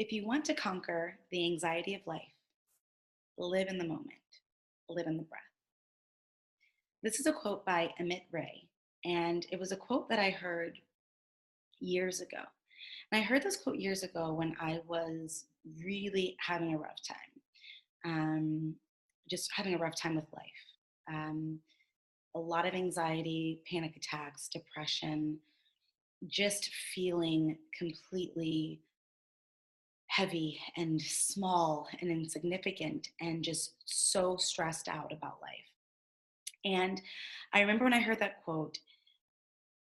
If you want to conquer the anxiety of life, live in the moment, live in the breath. This is a quote by Amit Ray, and it was a quote that I heard years ago. And I heard this quote years ago when I was really having a rough time, just having a rough time with life. A lot of anxiety, panic attacks, depression, just feeling completely heavy and small and insignificant and just so stressed out about life. And I remember when I heard that quote,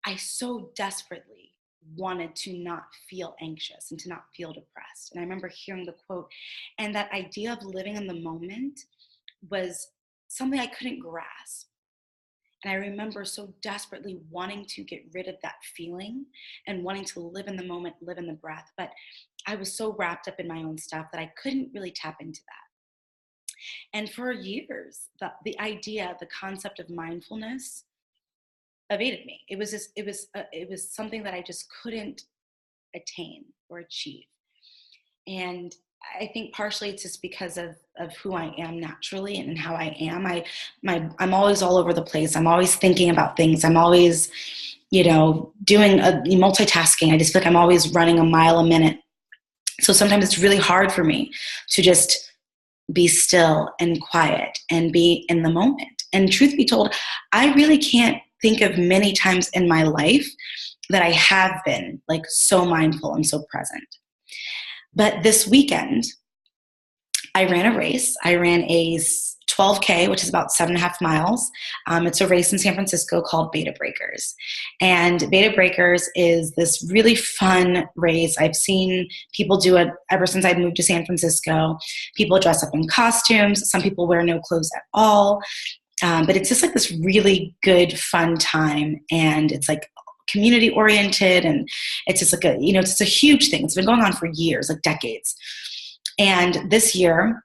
I so desperately wanted to not feel anxious and to not feel depressed. And I remember hearing the quote, and that idea of living in the moment was something I couldn't grasp. And I remember so desperately wanting to get rid of that feeling and wanting to live in the moment, live in the breath. But I was so wrapped up in my own stuff that I couldn't really tap into that. And for years, the idea, the concept of mindfulness evaded me. It was something that I just couldn't attain or achieve. And I think partially it's just because of who I am naturally and how I am. I'm always all over the place. I'm always thinking about things. I'm always, doing multitasking. I just feel like I'm always running a mile a minute. So sometimes it's really hard for me to just be still and quiet and be in the moment. And truth be told, I really can't think of many times in my life that I have been like so mindful and so present. But this weekend, I ran a race. I ran a 12K, which is about 7.5 miles. It's a race in San Francisco called Beta Breakers. And Beta Breakers is this really fun race. I've seen people do it ever since I moved to San Francisco. People dress up in costumes. Some people wear no clothes at all. But it's just like this really good, fun time. And it's like community oriented. And it's just like it's a huge thing. It's been going on for years, like decades. And this year,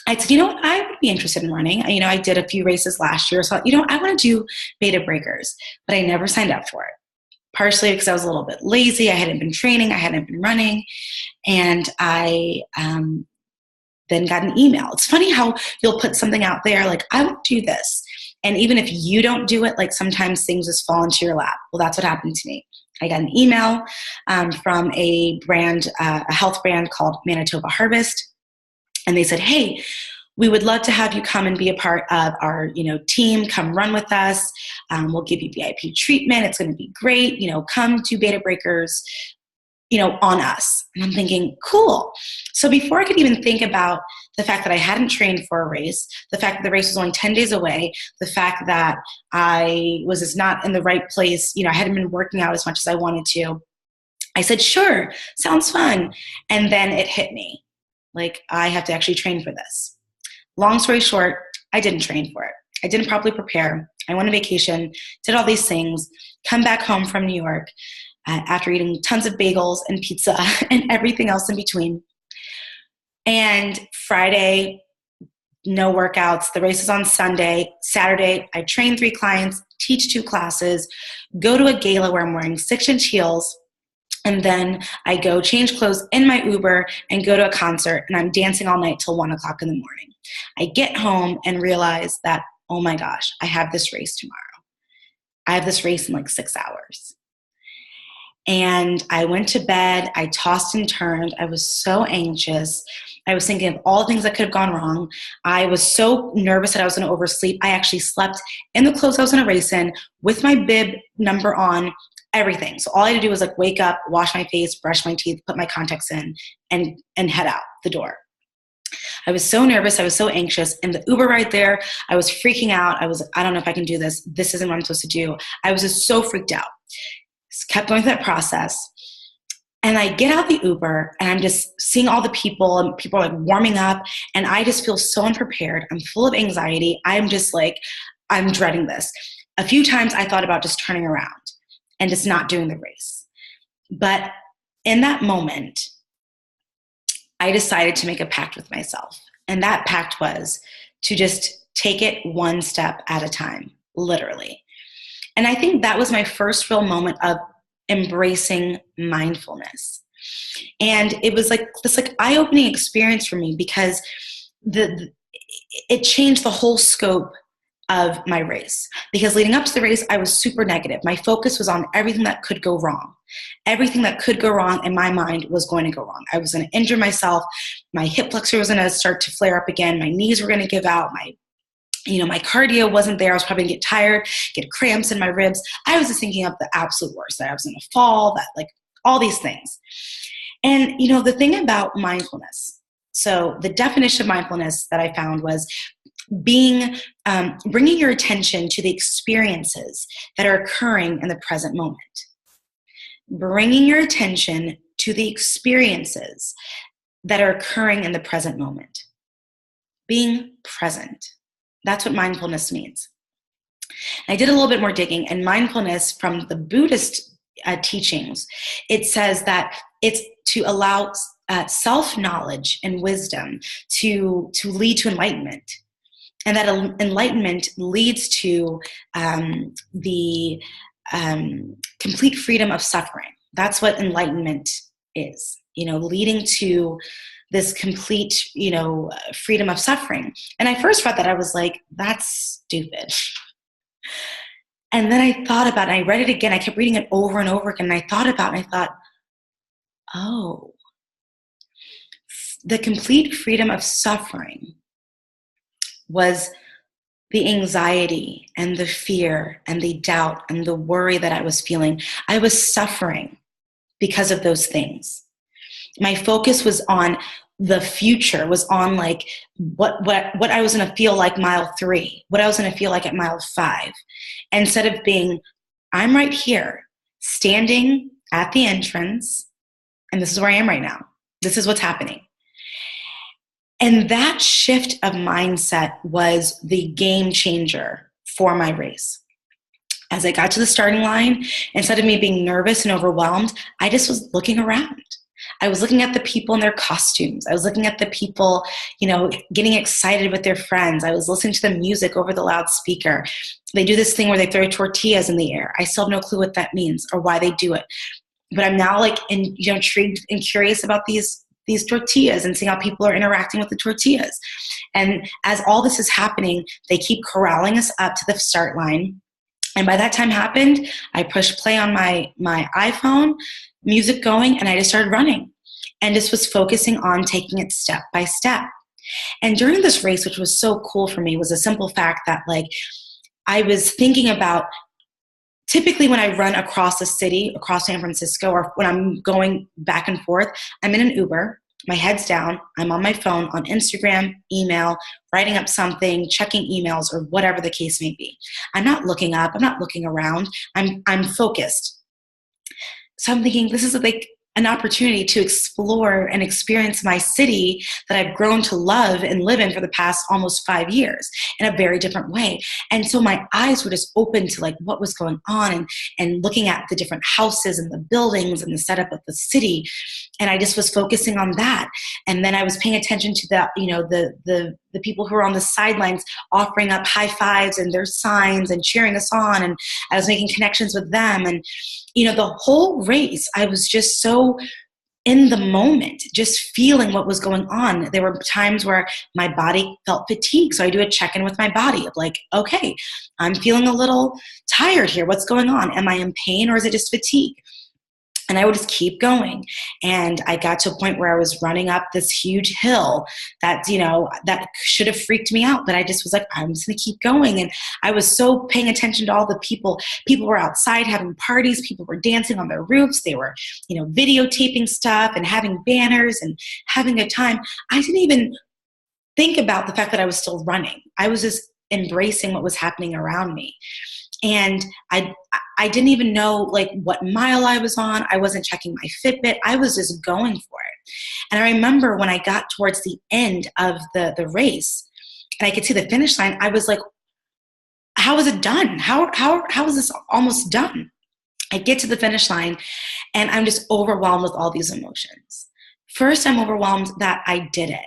I said, what, I would be interested in running. I did a few races last year. So, I want to do Beta Breakers, but I never signed up for it. Partially because I was a little bit lazy. I hadn't been training. I hadn't been running. And I then got an email. It's funny how you'll put something out there like, I will do this. And even if you don't do it, like sometimes things just fall into your lap. Well, that's what happened to me. I got an email from a brand, a health brand called Manitoba Harvest. And they said, hey, we would love to have you come and be a part of our, team. Come run with us. We'll give you VIP treatment. It's going to be great. Come to Beta Breakers, on us. And I'm thinking, cool. So before I could even think about the fact that I hadn't trained for a race, the fact that the race was only 10 days away, the fact that I was just not in the right place, I hadn't been working out as much as I wanted to, I said, sure, sounds fun. And then it hit me. Like, I have to actually train for this. Long story short, I didn't train for it. I didn't properly prepare. I went on vacation, did all these things, come back home from New York after eating tons of bagels and pizza and everything else in between. And Friday, no workouts. The race is on Sunday. Saturday, I train 3 clients, teach 2 classes, go to a gala where I'm wearing 6-inch heels. And then I go change clothes in my Uber and go to a concert, and I'm dancing all night till 1 o'clock in the morning. I get home and realize that, oh my gosh, I have this race tomorrow. I have this race in like 6 hours. And I went to bed. I tossed and turned. I was so anxious. I was thinking of all the things that could have gone wrong. I was so nervous that I was going to oversleep. I actually slept in the clothes I was going to race in with my bib number on, everything. So all I had to do was like wake up, wash my face, brush my teeth, put my contacts in, and head out the door. I was so nervous. I was so anxious. And the Uber ride there, I was freaking out. I was like, I don't know if I can do this. This isn't what I'm supposed to do. I was just so freaked out. Just kept going through that process. And I get out the Uber and I'm just seeing all the people, and people are like warming up. And I just feel so unprepared. I'm full of anxiety. I'm just like, I'm dreading this. A few times I thought about just turning around and just not doing the race. But in that moment, I decided to make a pact with myself. And that pact was to just take it one step at a time, literally. And I think that was my first real moment of embracing mindfulness. And it was like this like eye-opening experience for me, because it changed the whole scope of my race. Because leading up to the race, I was super negative. My focus was on everything that could go wrong. Everything that could go wrong in my mind was going to go wrong. I was going to injure myself. My hip flexor was going to start to flare up again. My knees were going to give out. My cardio wasn't there. I was probably going to get tired, get cramps in my ribs. I was just thinking of the absolute worst, that I was going to fall, that like all these things. And, the thing about mindfulness, so the definition of mindfulness that I found was bringing your attention to the experiences that are occurring in the present moment. Bringing your attention to the experiences that are occurring in the present moment. Being present. That's what mindfulness means. I did a little bit more digging, and mindfulness from the Buddhist teachings, it says that it's to allow self-knowledge and wisdom to lead to enlightenment. And that enlightenment leads to the complete freedom of suffering. That's what enlightenment is, leading to this complete, freedom of suffering. And I first read that, I was like, that's stupid. And then I thought about it, I read it again. I kept reading it over and over again. And I thought about it, and I thought, oh, the complete freedom of suffering was the anxiety and the fear and the doubt and the worry that I was feeling. I was suffering because of those things. My focus was on the future, was on like what I was going to feel like mile 3, what I was going to feel like at mile 5, instead of being, I'm right here, standing at the entrance, and this is where I am right now. This is what's happening. And that shift of mindset was the game changer for my race. As I got to the starting line, instead of me being nervous and overwhelmed, I just was looking around. I was looking at the people in their costumes. I was looking at the people, getting excited with their friends. I was listening to the music over the loudspeaker. They do this thing where they throw tortillas in the air. I still have no clue what that means or why they do it. But I'm now intrigued and curious about these tortillas and seeing how people are interacting with the tortillas. And as all this is happening, they keep corralling us up to the start line. And by that time happened, I pushed play on my iPhone, music going, and I just started running and just was focusing on taking it step by step. And during this race, which was so cool for me, was a simple fact that I was thinking about, typically when I run across the city, across San Francisco, or when I'm going back and forth, I'm in an Uber, my head's down, I'm on my phone, on Instagram, email, writing up something, checking emails, or whatever the case may be. I'm not looking up, I'm not looking around, I'm focused. So I'm thinking, this is an opportunity to explore and experience my city that I've grown to love and live in for the past almost 5 years in a very different way. And so my eyes were just open to what was going on and looking at the different houses and the buildings and the setup of the city. And I just was focusing on that. And then I was paying attention to the people who were on the sidelines offering up high fives and their signs and cheering us on. And I was making connections with them. And, the whole race, I was just so in the moment, just feeling what was going on. There were times where my body felt fatigued. So I do a check-in with my body of okay, I'm feeling a little tired here. What's going on? Am I in pain, or is it just fatigue? And I would just keep going. And I got to a point where I was running up this huge hill that, that should have freaked me out. But I just was like, I'm just going to keep going. And I was so paying attention to all the people. People were outside having parties. People were dancing on their roofs. They were, videotaping stuff and having banners and having a time. I didn't even think about the fact that I was still running. I was just embracing what was happening around me. And I didn't even know what mile I was on. I wasn't checking my Fitbit. I was just going for it. And I remember when I got towards the end of the race and I could see the finish line, I was like, how is it done? How is this almost done? I get to the finish line and I'm just overwhelmed with all these emotions. First, I'm overwhelmed that I did it,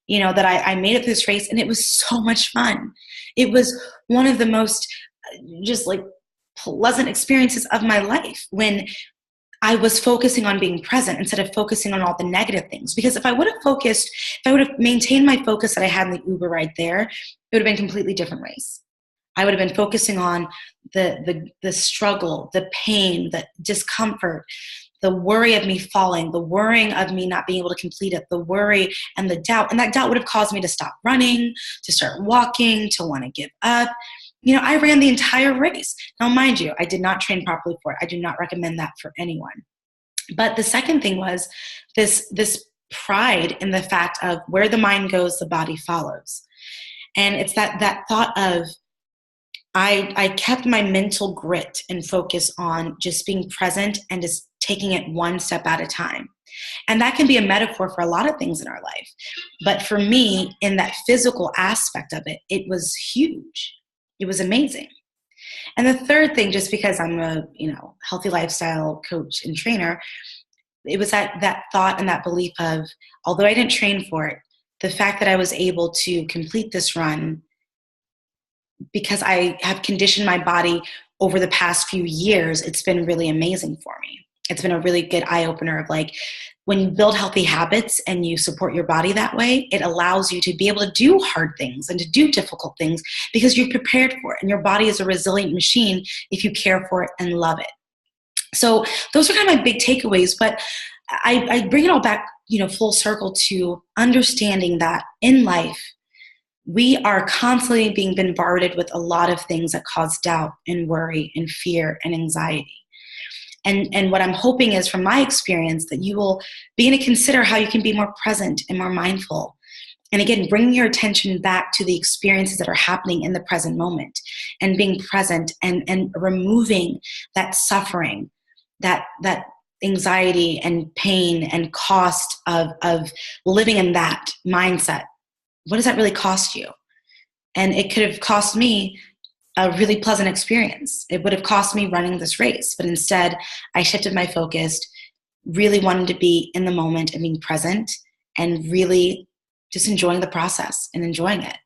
that I made it through this race, and it was so much fun. It was one of the most just pleasant experiences of my life when I was focusing on being present instead of focusing on all the negative things. Because if I would have focused, if I would have maintained my focus that I had in the Uber right there, it would have been a completely different race. I would have been focusing on the struggle, the pain, the discomfort, the worry of me falling, the worrying of me not being able to complete it, the worry and the doubt. And that doubt would have caused me to stop running, to start walking, to want to give up. I ran the entire race. Now, mind you, I did not train properly for it. I do not recommend that for anyone. But the second thing was this pride in the fact of where the mind goes, the body follows. And it's that thought of, I kept my mental grit and focus on just being present and just taking it one step at a time. And that can be a metaphor for a lot of things in our life. But for me, in that physical aspect of it, it was huge. It was amazing. And the third thing, just because I'm a healthy lifestyle coach and trainer, it was that thought and that belief of, although I didn't train for it, the fact that I was able to complete this run because I have conditioned my body over the past few years, it's been really amazing for me. It's been a really good eye-opener of like, when you build healthy habits and you support your body that way, it allows you to be able to do hard things and to do difficult things because you're prepared for it. And your body is a resilient machine if you care for it and love it. So those are kind of my big takeaways, but I bring it all back, full circle to understanding that in life, we are constantly being bombarded with a lot of things that cause doubt and worry and fear and anxiety. And what I'm hoping is, from my experience, that you will begin to consider how you can be more present and more mindful. And again, bringing your attention back to the experiences that are happening in the present moment and being present and removing that suffering, that anxiety and pain and cost of living in that mindset. What does that really cost you? And it could have cost me a really pleasant experience. It would have cost me running this race, but instead I shifted my focus, really wanted to be in the moment and being present and really just enjoying the process and enjoying it.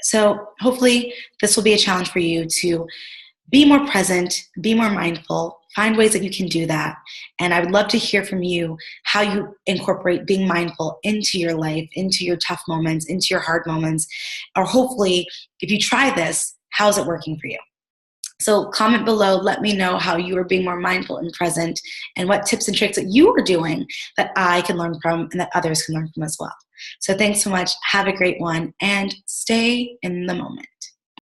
So hopefully this will be a challenge for you to be more present, be more mindful, find ways that you can do that. And I would love to hear from you how you incorporate being mindful into your life, into your tough moments, into your hard moments, or hopefully if you try this, how's it working for you? So comment below, let me know how you are being more mindful and present and what tips and tricks that you are doing that I can learn from and that others can learn from as well. So thanks so much. Have a great one and stay in the moment.